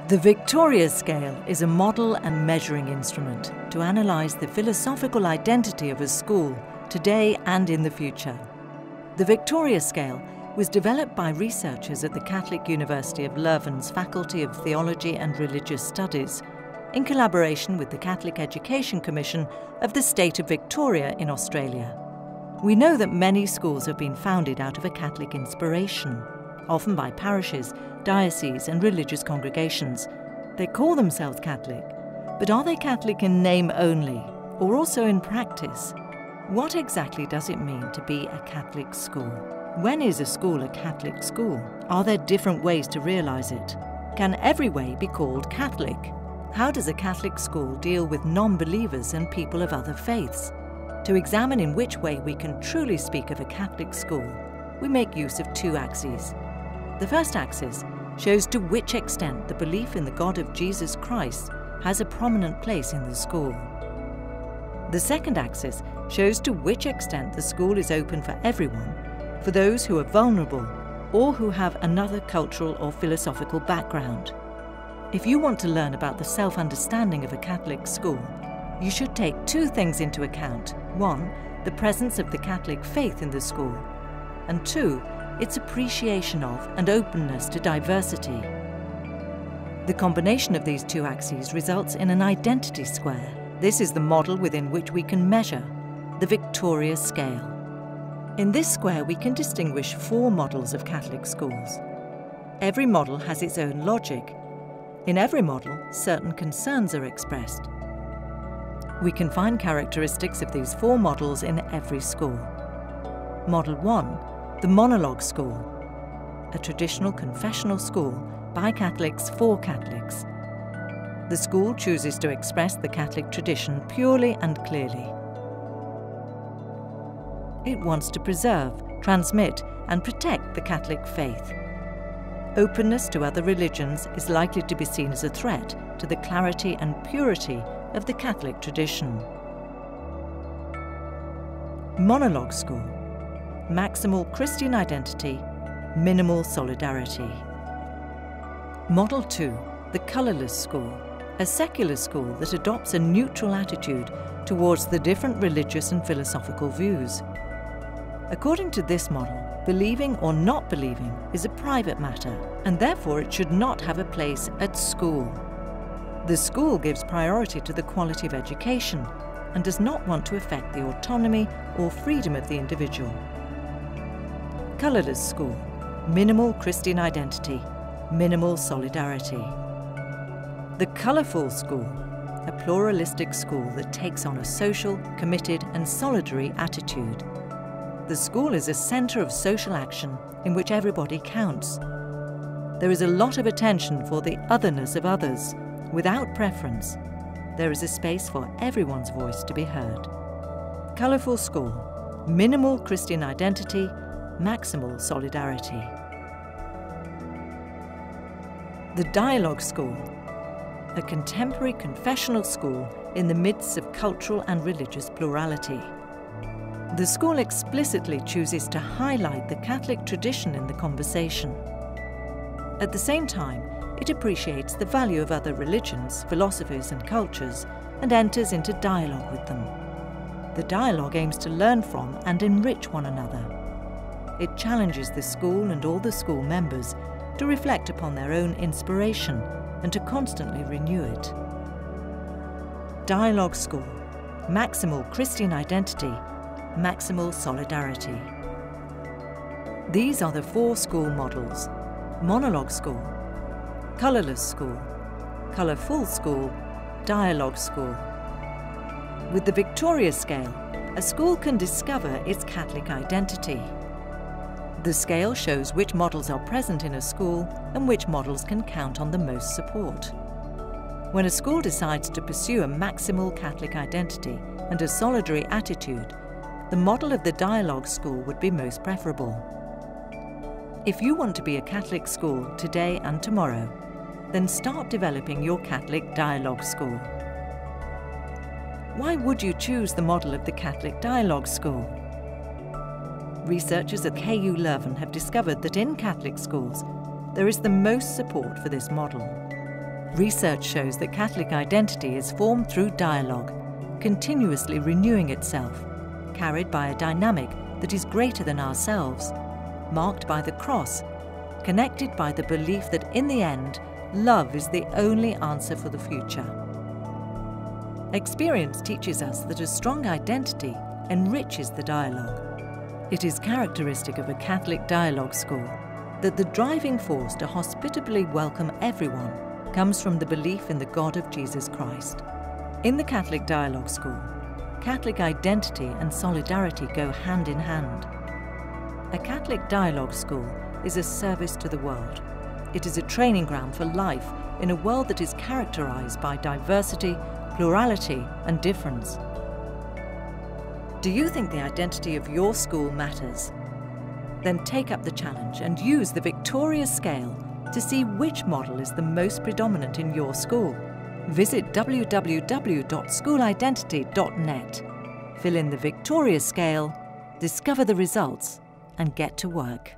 The Victoria Scale is a model and measuring instrument to analyse the philosophical identity of a school today and in the future. The Victoria Scale was developed by researchers at the Catholic University of Leuven's Faculty of Theology and Religious Studies in collaboration with the Catholic Education Commission of the State of Victoria in Australia. We know that many schools have been founded out of a Catholic inspiration, often by parishes, dioceses and religious congregations. They call themselves Catholic, but are they Catholic in name only, or also in practice? What exactly does it mean to be a Catholic school? When is a school a Catholic school? Are there different ways to realise it? Can every way be called Catholic? How does a Catholic school deal with non-believers and people of other faiths? To examine in which way we can truly speak of a Catholic school, we make use of two axes. The first axis shows to which extent the belief in the God of Jesus Christ has a prominent place in the school. The second axis shows to which extent the school is open for everyone, for those who are vulnerable or who have another cultural or philosophical background. If you want to learn about the self-understanding of a Catholic school, you should take two things into account. One, the presence of the Catholic faith in the school, and two, its appreciation of and openness to diversity. The combination of these two axes results in an identity square. This is the model within which we can measure the Victoria Scale. In this square we can distinguish four models of Catholic schools. Every model has its own logic. In every model, certain concerns are expressed. We can find characteristics of these four models in every school. Model 1, the monologue school, a traditional confessional school by Catholics for Catholics. The school chooses to express the Catholic tradition purely and clearly. It wants to preserve, transmit, and protect the Catholic faith. Openness to other religions is likely to be seen as a threat to the clarity and purity of the Catholic tradition. Monologue school, maximal Christian identity, minimal solidarity. Model 2, the Colourless school, a secular school that adopts a neutral attitude towards the different religious and philosophical views. According to this model, believing or not believing is a private matter, and therefore it should not have a place at school. The school gives priority to the quality of education and does not want to affect the autonomy or freedom of the individual. Colourless school, minimal Christian identity, minimal solidarity. The Colourful school, a pluralistic school that takes on a social, committed and solidary attitude. The school is a centre of social action in which everybody counts. There is a lot of attention for the otherness of others, without preference. There is a space for everyone's voice to be heard. Colourful school, minimal Christian identity, maximal solidarity. The Dialogue School, a contemporary confessional school in the midst of cultural and religious plurality. The school explicitly chooses to highlight the Catholic tradition in the conversation. At the same time, it appreciates the value of other religions, philosophies and cultures and enters into dialogue with them. The dialogue aims to learn from and enrich one another. It challenges the school and all the school members to reflect upon their own inspiration and to constantly renew it. Dialogue School, maximal Christian identity, maximal solidarity. These are the four school models: monologue school, colourless school, colourful school, dialogue school. With the Victoria Scale, a school can discover its Catholic identity. The scale shows which models are present in a school and which models can count on the most support. When a school decides to pursue a maximal Catholic identity and a solidary attitude, the model of the dialogue school would be most preferable. If you want to be a Catholic school today and tomorrow, then start developing your Catholic dialogue school. Why would you choose the model of the Catholic dialogue school? Researchers at KU Leuven have discovered that in Catholic schools, there is the most support for this model. Research shows that Catholic identity is formed through dialogue, continuously renewing itself, carried by a dynamic that is greater than ourselves, marked by the cross, connected by the belief that in the end, love is the only answer for the future. Experience teaches us that a strong identity enriches the dialogue. It is characteristic of a Catholic dialogue school that the driving force to hospitably welcome everyone comes from the belief in the God of Jesus Christ. In the Catholic dialogue school, Catholic identity and solidarity go hand in hand. A Catholic dialogue school is a service to the world. It is a training ground for life in a world that is characterized by diversity, plurality, and difference. Do you think the identity of your school matters? Then take up the challenge and use the Victoria Scale to see which model is the most predominant in your school. Visit www.schoolidentity.net. Fill in the Victoria Scale, discover the results, and get to work.